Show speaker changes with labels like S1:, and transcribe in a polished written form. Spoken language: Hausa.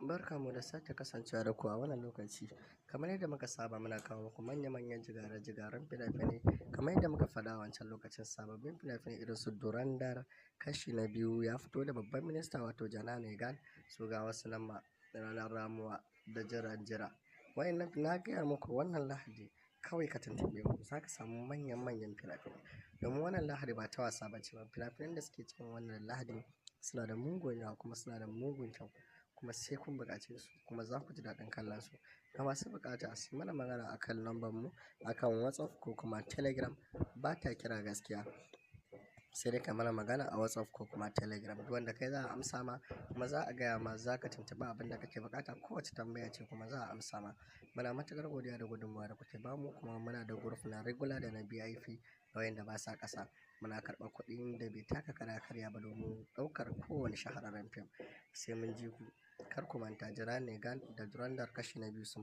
S1: Barkanmu da sake kasancewa da ku a wannan lokaci. Kamar yadda muka saba muna kawo muku manya-manyan jigare-jigaren fina-finai, kamar yadda muka faɗa a wancan lokacin, sababbin fina-finai irin su Durandar kashi na biyu ya fito da babban minista wato Janane Gan, su ga wasu nan ma ranar ramuwa da jiran jira. Wayannan na gaya muku wannan Lahadi kawai ka tuntuɓe mu za ka samu manyan fina-finai. Domin wannan Lahadi ba ta wasa ba ce ba. Fina-finan da suke cikin wannan Lahadi suna da mugun yawa kuma suna da mugun kyau. Kuma sai kun buƙace su kuma za ku ji daɗin kallon su. Ga masu buƙata su mana magana akan lambar mu akan WhatsApp ko kuma Telegram, ba ta kira gaskiya. Sai dai ka mana magana a WhatsApp ko kuma Telegram, duk wanda kai za a amsa ma kuma za a gaya ma za ka tuntuɓi abin da kake buƙata. Kowace tambaya ce kuma za a amsa ma. Muna matuƙar godiya da gudunmawa da kuke bamu, kuma muna da group na regular da na VIP da wayanda ba sa ƙasa. Muna karɓar kuɗin da bai taka kara karya ba domin ɗaukar kowane shahararren fim. Sai mun ji ku. Kar ku manta Janane Gan da Durandar kashi na biyu sun